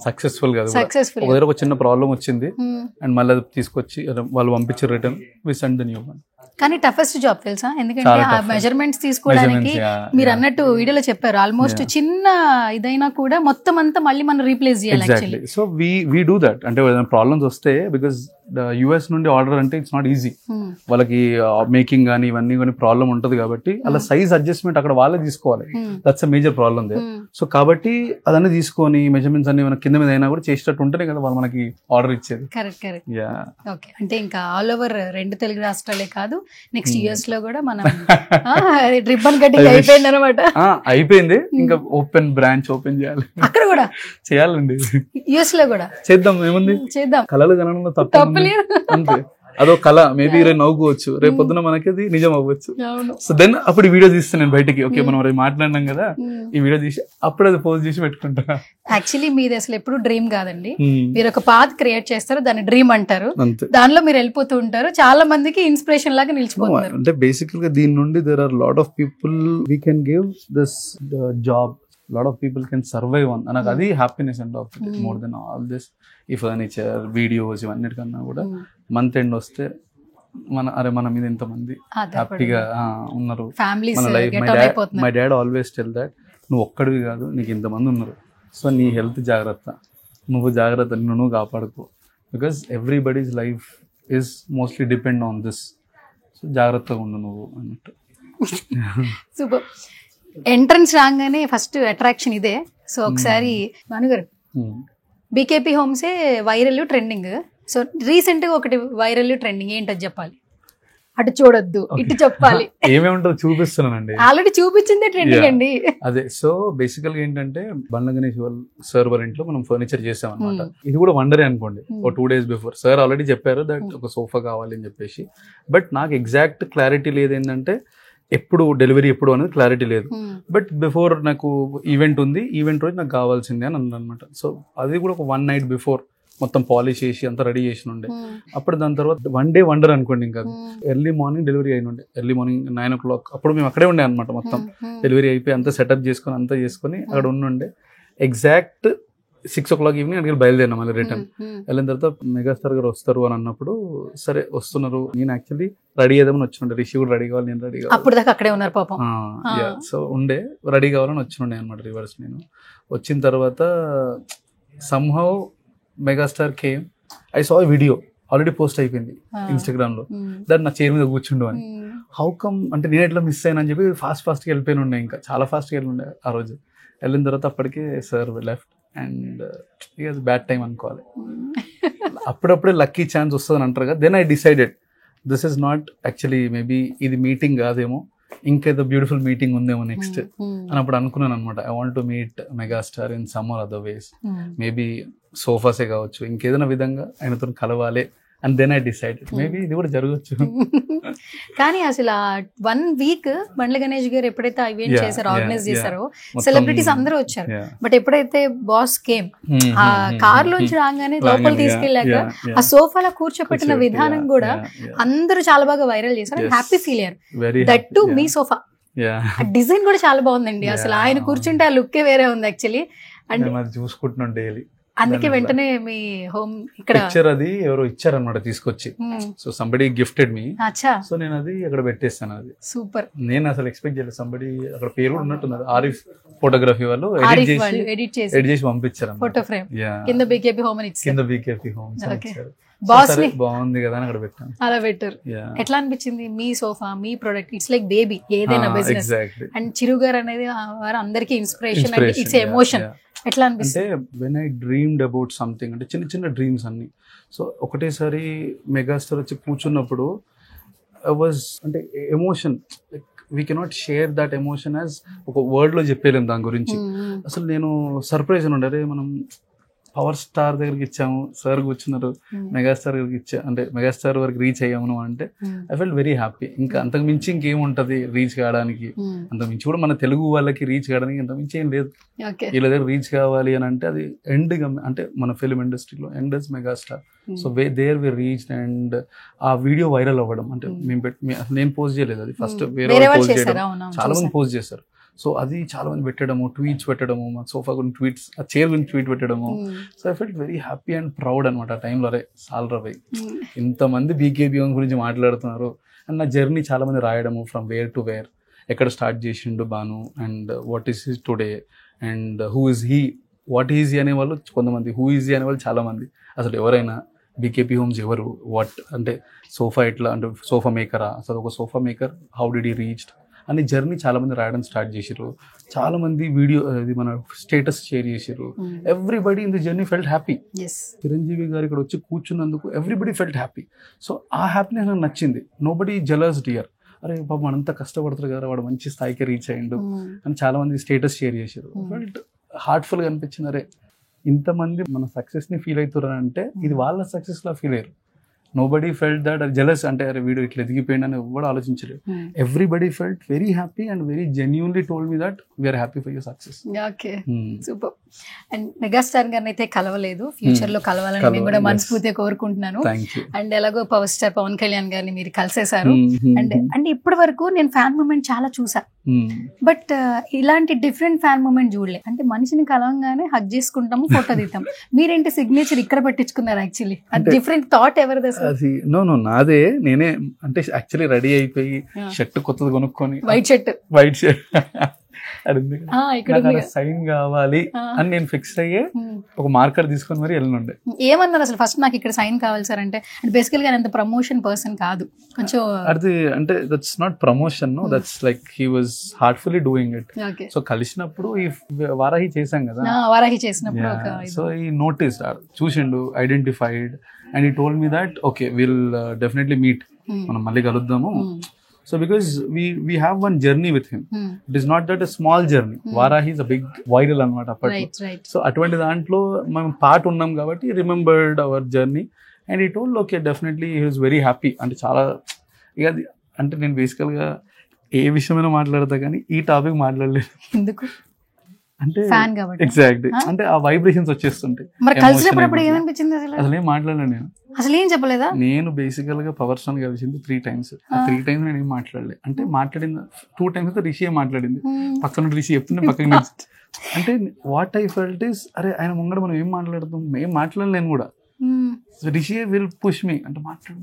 సక్సెస్ఫుల్ గా. ఒక దగ్గర ఒక చిన్న ప్రాబ్లం వచ్చింది అండ్ మళ్ళీ అది తీసుకొచ్చి వాళ్ళు పంపించారు return, we send the new one. కానీ టఫెస్ట్ జాబ్ తెలుసా, ఎందుకంటే ఆ మెజర్మెంట్స్ తీసుకోవడానికి మీరు అన్నట్టు వీడియోలో చెప్పారు, ఆల్మోస్ట్ చిన్న ఇదైనా కూడా మొత్తం అంతా మళ్ళీ మనం రీప్లేస్ చేయాలి actually. So we do that. అంటే ప్రాబ్లమ్స్ వస్తే బికాస్ యుఎస్ నుండి ఆర్డర్ అంటే ఇట్స్ నాట్ ఈజీ, వాళ్ళకి మేకింగ్ కానీ ఇవన్నీ కానీ ప్రాబ్లం ఉంటది కాబట్టి అలా సైజ్ అడ్జస్ట్మెంట్ అక్కడ వాళ్ళే తీసుకోవాలి. That's a major problem they. So కాబట్టి అదన్నీ తీసుకొని మెజర్మెంట్స్ అన్ని మన కింద మీద అయినా కూడా చేసేటట్టు ఉంటేనే కదా వాళ్ళు మనకి ఆర్డర్ ఇచ్చేది. కరెక్ట్. ఓకే, అంటే ఇంకా ఆల్ ఓవర్ 2 తెలుగు రాష్ట్రాలే కాదు, నెక్స్ట్ యుఎస్ లో కూడా మనం రిబ్బన్ కటింగ్ అయిపోయింది అనమాట. అయిపోయింది, ఇంకా ఓపెన్ బ్రాంచ్ ఓపెన్ చేయాలి అక్కడ కూడా, చేయాలండి యుఎస్ లో కూడా చేద్దాం. ఏముంది, చేద్దాం. కళలు కనడంలో తప్పలేదు అంతే, అదో కళ. మేబీ రేపు నవ్వుకోవచ్చు, రేపు పొద్దున మనకి అది నిజం అవ్వచ్చు. సో దెన్ అప్పుడు ఈ వీడియో తీస్తాను నేను బయటకి. ఓకే మనం రేపు మాట్లాడినాం కదా, ఈ వీడియో తీసి అప్పుడు అది పోస్ట్ చేసి పెట్టుకుంటా. యాక్చువల్లీ మీది అసలు ఎప్పుడు డ్రీమ్ కాదండి, మీరు ఒక పాత్ క్రియేట్ చేస్తారు, దాన్ని డ్రీమ్ అంటారు, దానిలో మీరు వెళ్ళిపోతూ ఉంటారు, చాలా మందికి ఇన్స్పిరేషన్ లాగా నిలిచిపోతారు. అంటే బేసికల్ గా దీని నుండి there are lot of people we can give this job, lot of people can survive on. నాకు అది happiness and of more than all this. ఈ ఫర్నిచర్ వీడియోస్ ఇవన్నిటికన్నా కూడా మంత్ ఎండ్ వస్తే మన మీద ఎంతమంది హ్యాపీగా ఉన్నారు, మన life. My dad always tell that నువ్వు ఒక్కడివి కాదు, నీకు ఇంతమంది ఉన్నారు. సో నీ హెల్త్ జాగ్రత్త, నువ్వు జాగ్రత్త, నువ్వు కాపాడుకో, because everybody's life is mostly depend on this. So జాగ్రత్తగా ఉండు నువ్వు అన్నట్టు. సూపర్. ఎంట్రన్స్ రాగానే ఫస్ట్ అట్రాక్షన్ ఇదే. సో ఒకసారి భానుగారు, బీకేపీ హోమ్సే వైరల్ ట్రెండింగ్. సో రీసెంట్ గా ఒకటి వైరల్ ట్రెండింగ్ ఏంటది చెప్పాలి. అటు చూడొద్దు ఇటు చెప్పాలి, ఏమేముంటుందో చూపిస్తున్నానండి. ఆల్రెడీ చూపించిందే ట్రెండింగ్ అండి. అదే. సో బేసికల్ గా ఏంటంటే బండ్ల గణేష్ సార్ వాళ్ళ ఇంట్లో మనం ఫర్నిచర్ చేసాం అనమాట. ఇది కూడా వండరే అనుకోండి. ఒక 2 days బిఫోర్ సార్ ఆల్రెడీ చెప్పారు దట్ ఒక సోఫా కావాలి అని చెప్పేసి. బట్ నాకు ఎగ్జాక్ట్ క్లారిటీ లేదు, ఏంటంటే ఎప్పుడు డెలివరీ ఎప్పుడు అనేది క్లారిటీ లేదు. బట్ బిఫోర్ నాకు ఈవెంట్ ఉంది, ఈవెంట్ రోజు నాకు కావాల్సిందే అని అన్నమాట. సో అది కూడా ఒక 1 night బిఫోర్ మొత్తం పాలిష్ చేసి అంతా రెడీ చేసి ఉండే. అప్పుడు దాని తర్వాత వన్ డే వండర్ అనుకోండి, ఇంకా ఎర్లీ మార్నింగ్ డెలివరీ అయిన ఉండే, ఎర్లీ మార్నింగ్ 9 o'clock. అప్పుడు మేము అక్కడే ఉండే అనమాట, మొత్తం డెలివరీ అయిపోయి అంతా సెటప్ చేసుకొని అంతా చేసుకొని అక్కడ ఉండే. ఎగ్జాక్ట్ 6 o'clock ఈవినింగ్ అక్కడికి బయలుదేరినా మళ్ళీ రిటర్న్. వెళ్ళిన తర్వాత మెగాస్టార్ గారు వస్తారు అని అన్నప్పుడు సరే వస్తున్నారు, నేను యాక్చువల్లీ రెడీ అయ్యామని వచ్చిండే, రిషి కూడా రెడీ కావాలి, నేను రెడీ కావాలి, అప్పుడు దాకా అక్కడే ఉన్నారు పాపం. సో ఉండే రెడీ కావాలని వచ్చిండే అనమాట రివర్స్. నేను వచ్చిన తర్వాత somehow megastar came, I saw video already post అయిపోయింది ఇన్స్టాగ్రామ్ లో, దాన్ని నా చైర్ మీద కూర్చుండు అని. హౌ కమ్ అంటే నేను ఎట్లా మిస్ అయినా అని చెప్పి ఫాస్ట్గా వెళ్ళిపోయిన ఉండే, ఇంకా చాలా ఫాస్ట్గా వెళ్ళి ఉండే ఆ రోజు. వెళ్ళిన తర్వాత అప్పటికే సార్ లెఫ్ట్ అండ్ ఇక బ్యాడ్ టైం అనుకోవాలి. అప్పుడప్పుడే లక్కీ ఛాన్స్ వస్తుంది అంటారు కదా. Then I decided this is not actually, maybe ఇది మీటింగ్ కాదేమో, ఇంకేదో బ్యూటిఫుల్ మీటింగ్ ఉందేమో నెక్స్ట్ అని అప్పుడు అనుకున్నాను అనమాట. I want to meet megastar in some or other ways, maybe సోఫాసే కావచ్చు, ఇంకేదైనా విధంగా ఆయనతో కలవాలి. And then I decided maybe ఇది కూడా జరగచ్చు. కానీ అసలు 1 week బండ్ల గణేష్ గారు ఎప్పుడైతే ఈవెంట్ చేశారో, ఆర్గనైజ్ చేశారో, సెలబ్రిటీస్ అందరూ వచ్చారు. బట్ ఎప్పుడైతే బాస్ కేమ్, ఆ కార్ లోంచి రాగానే లోపల తీసుకెళ్ళాక ఆ సోఫాలో కూర్చోపెట్టిన విధానం కూడా అందరూ చాలా బాగా వైరల్ చేశారు. హ్యాపీ ఫీల్ అయ్యారు. That to me sofa design కూడా చాలా బాగుందండి. అసలు ఆయన కూర్చుంటే ఆ లుక్కే వేరే ఉంది యాక్చువల్లీ. అండ్ చూసుకుంటున్నాం డైలీ, అందుకే వెంటనే మీ హోమ్ ఇక్కడ పిక్చర్ అది ఎవరో ఇచ్చారనమాట తీసుకొచ్చి. సో సంబడి గిఫ్టెడ్ మీ, సో నేను అది అక్కడ పెట్టేస్తాను. అది సూపర్, నేను అసలు ఎక్స్పెక్ట్ చేయలేదు. సంబడి అక్కడ పేరు కూడా ఉన్నట్టున్నారు, ఆరిఫ్ ఫోటోగ్రఫీ వాళ్ళు ఎడిట్ చేసి పంపించారు ఫోటో ఫ్రేమ్ కింద బీకేపీ హోమ్ అని ఇచ్చారు. కింద బీకేపీ హోమ్ బాస్ బాగుంది కదా అని అక్కడ పెట్టాను. అలా పెట్టారు. ఎట్లా అనిపించింది మీ సోఫా, మీ ప్రొడక్ట్? ఇట్స్ లైక్ బేబీ ఏదైనా బిజినెస్. అండ్ చిరు గారు అనేది వారు అందరికి ఇన్స్పిరేషన్ అండ్ ఇట్స్ ఎమోషన్. ఎట్లా అనిపిస్తుంది? అంటే when I dreamed about something, అంటే చిన్న చిన్న డ్రీమ్స్ అన్ని, సో ఒకటేసారి మెగాస్టార్ వచ్చి కూర్చున్నప్పుడు వాజ్ అంటే emotion, we cannot share that emotion as ఒక వర్డ్ లో చెప్పలేము దాని గురించి. అసలు నేను సర్ప్రైజ్ అని ఉండే, మనం పవర్ స్టార్ దగ్గరికి ఇచ్చాము, సార్ కూర్చున్నారు, మెగాస్టార్ దగ్గరికి ఇచ్చా అంటే మెగాస్టార్ వరకు రీచ్ అయ్యాము అంటే ఐ ఫెల్ట్ వెరీ హ్యాపీ. ఇంకా అంతకు మించి ఇంకేముంటది రీచ్ కావడానికి, అంతకు మించి కూడా మన తెలుగు వాళ్ళకి రీచ్ కావడానికి అంతకు మించి ఏం లేదు. వీళ్ళ దగ్గర రీచ్ కావాలి అని అంటే అది ఎండ్, అంటే మన ఫిల్మ్ ఇండస్ట్రీలో end is megastar. So there we reach and ఆ వీడియో వైరల్ అవ్వడం, అంటే నేను పోస్ట్ చేయలేదు, అది ఫస్ట్ వేరే పోస్ట్ చేయడం, చాలా మంది పోస్ట్ చేశారు. సో అది చాలా మంది పెట్టడము, ట్వీట్స్ పెట్టడము, మా సోఫా గురించి ట్వీట్స్, ఆ చైర్ గురించి ట్వీట్ పెట్టడము. So I felt very happy and proud అనమాట ఆ టైంలో. అరే సాల్రా భయ్, ఇంతమంది బీకేబీ గురించి మాట్లాడుతున్నారు. అండ్ నా జర్నీ చాలా మంది రాయడము, ఫ్రమ్ వేర్ టు వేర్, ఎక్కడ స్టార్ట్ చేసిండు Bhanu, and what is his today, and who is he, what is he అనేవాళ్ళు కొంతమంది, హూ ఈజీ అనేవాళ్ళు చాలా మంది. అసలు ఎవరైనా బీకేపీ హోమ్స్ ఎవరు, వాట్ అంటే సోఫా ఎట్లా, అంటే సోఫా మేకరా, అసలు ఒక sofa maker how did he reached అని జర్నీ చాలా మంది రాయడం స్టార్ట్ చేసారు. చాలా మంది వీడియో ఇది మన స్టేటస్ షేర్ చేసారు. Everybody in the journey felt happy. Chiranjeevi గారు ఇక్కడ వచ్చి కూర్చున్నందుకు ఎవ్రీబడి ఫెల్ట్ హ్యాపీ. సో ఆ హ్యాపీనెస్ నాకు నచ్చింది. నోబడీ జెలస్ డియర్, అరే బాబు మనంతా కష్టపడతారు కదా, వాడు మంచి స్థాయికి రీచ్ అయ్యిండు అని చాలా మంది స్టేటస్ షేర్ చేశారు. ఫెల్ట్ హార్ట్ఫుల్గా అనిపించింది. అరే ఇంతమంది మన సక్సెస్ని ఫీల్ అవుతారు అంటే ఇది వాళ్ళ సక్సెస్లా ఫీల్ అయ్యారు. నోబడీ ఫెల్ట్ దట్ జెలస్, అంటే అరే వీడియో ఇట్లా ఎదిగిపోయింది అని ఎవరు ఆలోచించలేదు. Everybody felt very happy and very genuinely told me that we're happy for your success. Okay, super. And megastar గారిని అయితే కలవలేదు, ఫ్యూచర్ లో కలవాలని నేను కూడా మనస్ఫూర్తిగా కోరుకుంటున్నాను. అండ్ ఎలాగో పవర్ స్టార్ పవన్ కళ్యాణ్ గారిని మీరు కలిసేశారు. అండ్ ఇప్పటి వరకు నేను ఫ్యాన్ మూమెంట్ చాలా చూసా, బట్ ఇలాంటి డిఫరెంట్ ఫ్యాన్ మూమెంట్ చూడలే. అంటే మనిషిని కలవంగానే హగ్ చేసుకుంటాము, ఫోటో తీద్దాం. మీరేంటి సిగ్నేచర్ ఇక్కడ పెట్టించుకున్నారు? యాక్చువల్లీ అది డిఫరెంట్ థాట్ ఎవరిది? అది నో నాదే, నేనే. అంటే యాక్చువల్లీ రెడీ అయిపోయి షర్ట్ కొత్తది కొనుక్కొని, వైట్ షర్ట్ సైన్ కావాలి అని నేను ఫిక్స్ అయ్యే ఒక మార్కర్ తీసుకొని మరి వెళ్ళనుండే. ఏమన్నారు అసలు ఫస్ట్? నాకు ఇక్కడ సైన్ కావాలి సార్ అంటే, బేసికల్ గా అంత ప్రమోషన్ పర్సన్ కాదు కొంచెం. అది అంటే that's not promotion, no, that's like he was heartfully doing it. So కలిసినప్పుడు ఈ వారాహి చేసాం కదా, వారాహి చేసినప్పుడు సో ఈ నోటీస్ చూసిండు, ఐడెంటిఫైడ్, అండ్ ఈ told me that okay will definitely meet, మనం మళ్ళీ కలుద్దాము. So because we have one journey with him. It is not that a small journey. Varahi is a big viral anamata appartlo. Right. So atvanti dantlo మనం part ఉన్నాం కాబట్టి remembered our journey and he told okay definitely he was very happy. అంటే చాలా ఇక అంటే నేను బేసికల్ గా ఏ విషయమైనా మాట్లాడతా కానీ ఈ టాపిక్ మాట్లాడలేదు. ఎందుకు? అంటే ఫ్యాన్ కాబట్టి ఎగ్జాక్ట్ అంటే ఆ వైబ్రేషన్స్ వచ్చేస్తుంటాయి. మరి కలిసినప్పుడు ఏమనిపించింది అసలు ఏం మాట్లాడలేదు నేను. అసలు ఏం చెప్పలేదా? నేను బేసికల్ గా పవర్ స్టార్ కలిసింది 3 times. 3 times నేను ఏం మాట్లాడలేదు. అంటే మాట్లాడింది 2 times అయితే రిషి మాట్లాడింది. పక్కన రిషి చెప్తుంటే పక్కన అంటే వాట్ ఐ ఫెల్ట్ ఇస్ అరే ఆయన ముంగడ మనం ఏం మాట్లాడుతాం, ఏం మాట్లాడలేను కూడా. So Rishi will push me అంటే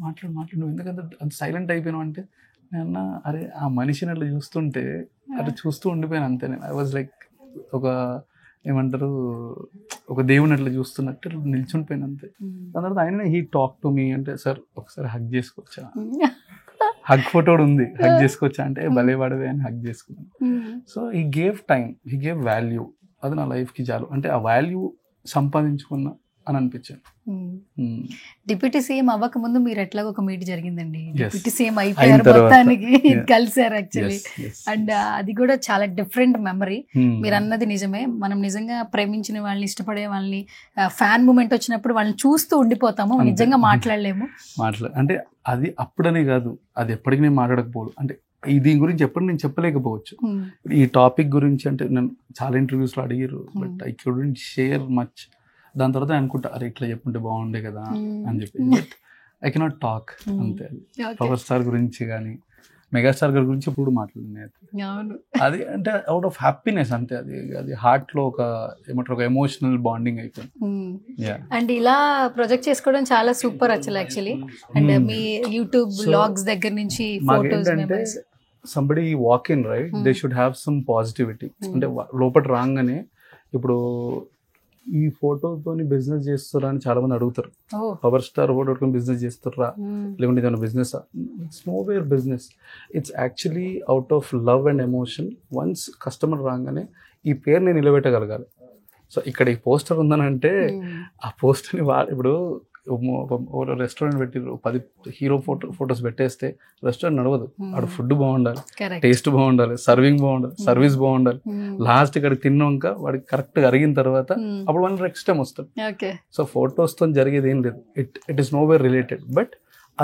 మాట్లాడు ఎందుకంటే అంత సైలెంట్ అయిపోయినావు అంటే నేను అరే ఆ మనిషిని అట్లా చూస్తుంటే అట్లా చూస్తూ ఉండిపోయాను అంతే. నేను ఐ వాజ్ లైక్ ఒక ఏమంటారు ఒక దేవుని అట్లా చూస్తున్నట్టు నిల్చుండిపోయాను అంతే. దాని తర్వాత ఆయన హీ టాక్ టు మీ అంటే సార్ ఒకసారి హగ్ చేసుకోవచ్చా, హగ్ ఫోటో కూడా ఉంది, హగ్ చేసుకోవచ్చా అంటే భలే పడవే అని హగ్ చేసుకున్నాను. So he gave time, he gave value. అది నా లైఫ్కి చాలు. అంటే ఆ వాల్యూ సంపాదించుకున్నా అని అనిపించాను. డిప్యూటీ సీఎం అవ్వక ముందు మీరు ఎట్లాగో ఒక మీట్ జరిగిందండి, Yes. డిప్యూటీ సీఎం అయిపోయారు, మొత్తానికి కలిసారు యాక్చువల్లీ. అండ్ అది కూడా చాలా డిఫరెంట్ మెమరీ. మీరు అన్నది నిజమే, మనం నిజంగా ప్రేమించిన వాళ్ళని, ఇష్టపడే వాళ్ళని, ఫ్యాన్ మూమెంట్ వచ్చినప్పుడు వాళ్ళని చూస్తూ ఉండిపోతాము, నిజంగా మాట్లాడలేము. అంటే అది అప్పుడనే కాదు, అది ఎప్పటికీ నేను మాట్లాడకపోవడం. అంటే దీని గురించి ఎప్పుడు నేను చెప్పలేకపోవచ్చు. ఈ టాపిక్ గురించి అంటే నేను చాలా ఇంటర్వ్యూస్లో అడిగారు, but I couldn't share much. దాని తర్వాత అనుకుంటా అరే ఇట్లా చెప్పుంటే బాగుండే కదా అని చెప్పి. బట్ ఐ కెనాట్ టాక్ అంతే. పవర్ స్టార్ గురించి కానీ మెగాస్టార్ గారి గురించి ఇప్పుడు మాట్లాడినాయి. అది అంటే అవుట్ ఆఫ్ హ్యాపీనెస్ అంతే. అది హార్ట్ లో ఒక ఏమంటారు ఒక ఎమోషనల్ బాండింగ్ అయిపోయింది. అండ్ ఇలా ప్రొజెక్ట్ చేసుకోవడం చాలా సూపర్ యాక్చువల్లీ. అండ్ మీ యూట్యూబ్ బ్లాగ్స్ దగ్గర నుంచి photos, somebody walk in right, they should have some positivity. అంటే లోపల రాగానే ఇప్పుడు ఈ ఫోటోతోని బిజినెస్ చేస్తారా అని చాలా మంది అడుగుతారు. పవర్ స్టార్ ఫోటో బిజినెస్ చేస్తారా లేకుంటే ఏదైనా business? It's know where business, it's actually out of love and emotion. Once customer రాగానే ఈ పేరుని నిలబెట్టగలగాలి. సో ఇక్కడ ఈ పోస్టర్ ఉందనంటే ఆ పోస్టర్ని ఇప్పుడు రెస్టారెంట్ పెట్టిరు 10 హీరో ఫొటోస్ పెట్టేస్తే రెస్టారెంట్ నడవదు. అక్కడ ఫుడ్ బాగుండాలి, టేస్ట్ బాగుండాలి, సర్వింగ్ బాగుండాలి, సర్వీస్ బాగుండాలి. లాస్ట్ ఇక్కడ తిన్నాక వాడికి కరెక్ట్ గా అరిగిన తర్వాత అప్పుడు మనం నెక్స్ట్ టైం వస్తాం. సో ఫొటోస్ తో జరిగేది ఏం లేదు, it is nowhere related. But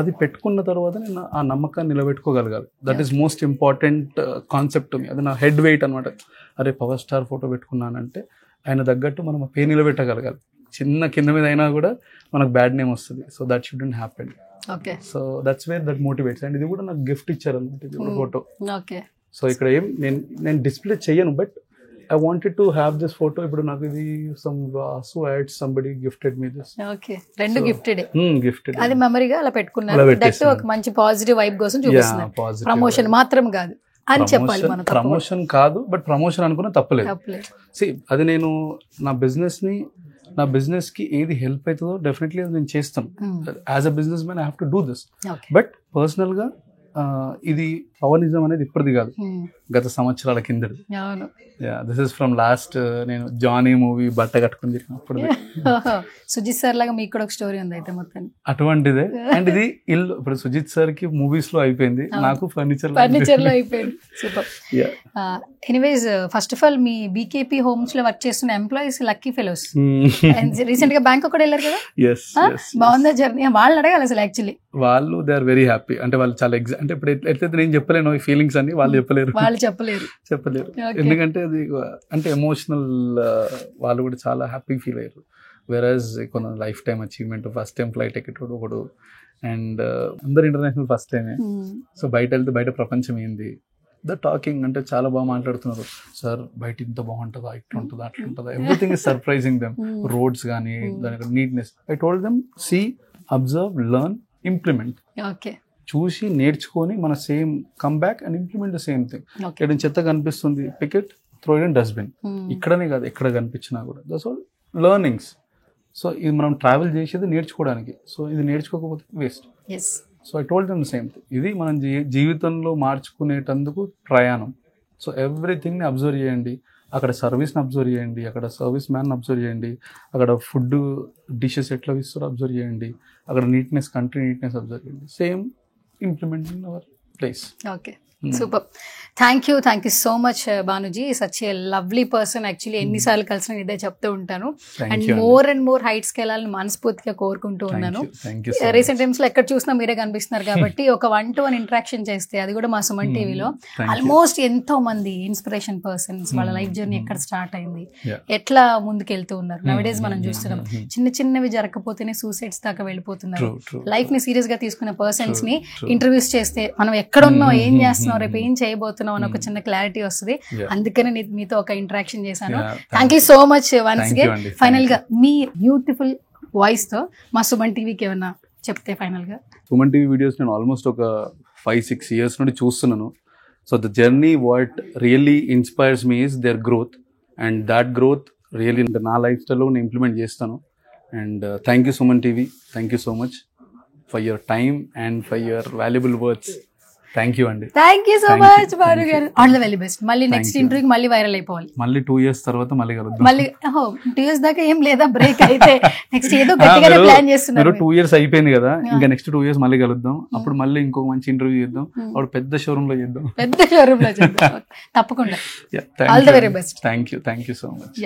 అది పెట్టుకున్న తర్వాత నేను ఆ నమ్మకాన్ని నిలబెట్టుకోగలగాలి. That is most important concept. అది నా హెడ్ వెయిట్ అనమాట. అరే పవర్ స్టార్ ఫోటో పెట్టుకున్నానంటే ఆయన తగ్గట్టు మనం ఆ పేరు నిలబెట్టగలగాలి. చిన్న కింద మీద అయినా కూడా మనకు బ్యాడ్ నేమ్ వస్తుంది. So that shouldn't happen. So that's where that motivates. And ఇది కూడా నాకు గిఫ్ట్ ఇచ్చారు అనమాట, ఇది కూడా ఫోటో. సో ఇక్కడ ఏం నేను డిస్ప్లే చెయ్యను, but I wanted to have this photo. ఇప్పుడు నాకు ఇది some Vasu add somebody gifted me this. Okay, రెండు గిఫ్టెడ్. గిఫ్టెడ్ అది మెమరీగా అలా పెట్టుకున్నారు. దట్ ఒక మంచి పాజిటివ్ వైబ్ కోసం చూపిస్తున్నారు, ప్రమోషన్ మాత్రం కాదు అని చెప్పాలి మనం. ప్రమోషన్ కాదు, బట్ ప్రమోషన్ అనుకున్నా తప్పలేదు. అది నేను నా బిజినెస్ కి ఏది హెల్ప్ అవుతుందో డెఫినెట్లీ నేను చేస్తాను. As a business man I have to do this. But personal గా ఇది పవనిజం అనేది ఇప్పటిది కాదు, గత సంవత్సరాల కిందది. దిస్ ఇస్ ఫ్రమ్ లాస్ట్ నేను జానీ మూవీ బట్ట కట్టుకుని తిరిగినప్పుడు. సుజిత్ సార్ లాగా మీకు కూడా ఒక స్టోరీ ఉంది అయితే మొత్తం అటువంటిదే. అండ్ ఇది ఇల్లు ఇప్పుడు సుజిత్ సార్ కి మూవీస్ లో అయిపోయింది, నాకు ఫర్నిచర్ లో అయిపోయింది. Super. Anyways first of all me BKP homes లో వర్క్ చేస్తున్న ఎంప్లాయీస్ లక్కీ ఫెలోస్. రీసెంట్ గా బ్యాంకాక్ కూడా వెళ్ళారు కదా, బాగుందా జర్నీ? వాళ్ళని అడగాలి అసలు. యాక్చువల్లీ వాళ్ళు దే ఆర్ వెరీ హ్యాపీ. అంటే వాళ్ళు చాలా అంటే ఇప్పుడు ఎట్లయితే నేను చెప్పలేను ఈ ఫీలింగ్స్ అన్ని, వాళ్ళు చెప్పలేరు. ఎందుకంటే అది అంటే ఎమోషనల్. వాళ్ళు కూడా చాలా హ్యాపీ ఫీల్ అయ్యారు. వెరాజ్ కొన్ని life time achievement, first time flight ticket ఒకడు, అండ్ అందరు ఇంటర్నేషనల్ ఫస్ట్ టైమే. సో బయట వెళ్తే బయట ప్రపంచం ఏంది ద టాకింగ్ అంటే చాలా బాగా మాట్లాడుతున్నారు. సార్ బయట ఇంత బాగుంటుందా, ఇట్లా ఉంటుందా, అట్లా ఉంటుందా, everything is surprising them. Roads కానీ దాని neatness. I told them see, observe, learn, implement. చూసి నేర్చుకొని మన same come back and implement the same thing. ఇక్కడ చెత్త కనిపిస్తుంది, pick it, throw it in dustbin. ఇక్కడనే కాదు ఎక్కడ కనిపించినా కూడా దట్స్ ఆల్ లెర్నింగ్స్. సో ఇది మనం ట్రావెల్ చేసేది నేర్చుకోవడానికి. సో ఇది నేర్చుకోకపోతే waste. So I told them same thing. ఇది మనం జీవితంలో మార్చుకునేటందుకు ప్రయాణం. సో ఎవ్రీథింగ్ని అబ్జర్వ్ చేయండి. అక్కడ సర్వీస్ని అబ్జర్వ్ చేయండి, అక్కడ సర్వీస్ మ్యాన్ అబ్జర్వ్ చేయండి, అక్కడ ఫుడ్ డిషెస్ ఎట్లా ఇస్తారో అబ్జర్వ్ చేయండి, అక్కడ నీట్నెస్, కంట్రీ నీట్నెస్ అబ్జర్వ్ చేయండి. Same implement in our place. Okay, super. Thank you so much Bhanuji. Such a lovely person. Actually ఎన్నిసార్లు కలిసిన ఇదే చెప్తూ ఉంటాను. అండ్ మోర్ హైట్స్ కి వెళ్ళాలని మనస్ఫూర్తిగా కోరుకుంటూ ఉన్నాను. రీసెంట్ టైమ్స్ లో ఎక్కడ చూసినా మీరే కనిపిస్తున్నారు కాబట్టి ఒక 1-to-1 ఇంటరాక్షన్ చేస్తే, అది కూడా మా సుమన్ టీవీలో, ఆల్మోస్ట్ ఎంతో మంది ఇన్స్పిరేషన్ పర్సన్స్ వాళ్ళ లైఫ్ జర్నీ ఎక్కడ స్టార్ట్ అయింది, ఎట్లా ముందుకెళ్తూ ఉన్నారు. నవడేస్ మనం చూస్తున్నాం చిన్నవి జరగకపోతేనే సూసైడ్స్ దాకా వెళ్ళిపోతున్నారు. లైఫ్ ని సీరియస్ గా తీసుకునే పర్సన్స్ ని ఇంటర్వ్యూస్ చేస్తే మనం ఎక్కడున్నాం, ఏం చేస్తున్నాం, రేపు ఏం చేయబోతున్నాం అని ఒక చిన్న క్లారిటీ వస్తుంది. అందుకనే మీతో ఒక ఇంటరాక్షన్ చేశాను. Thank you so much once again. Final గా మీ బ్యూటిఫుల్ వాయిస్ తో మా సుమన్ టీవీకి ఏమన్నా చెప్తే ఫైనల్ గా. సుమన్ టీవీ వీడియోస్ నేను ఆల్మోస్ట్ ఒక 5-6 years నుండి చూస్తున్నాను. So the journey what really inspires me is their growth, and that growth really నా లైఫ్ స్టైల్లో నేను ఇంప్లిమెంట్ చేస్తాను. And thank you Suman TV, thank you so much for your time and for your valuable words. Thank you అండి. Thank you so much Bhanu గారు. All the very best. మళ్ళీ next ఇంటర్వ్యూకి మళ్ళీ viral అయిపోవాలి. మళ్ళీ 2 years తర్వాత మళ్ళీ కలుద్దాం. మళ్ళీ 2 years దాకా ఏం లేదా బ్రేక్ అయితే నెక్స్ట్ ఏదో గట్టిగానే ప్లాన్ చేస్తున్నారు. 2 years అయిపోయింది కదా, ఇంకా నెక్స్ట్ 2 years మళ్ళీ కలుద్దాం. అప్పుడు మళ్ళీ ఇంకో మంచి ఇంటర్వ్యూ చేద్దాం. అప్పుడు పెద్ద షోరూమ్ లో చేద్దాం. తప్పకుండా. All the very best. Thank you so much.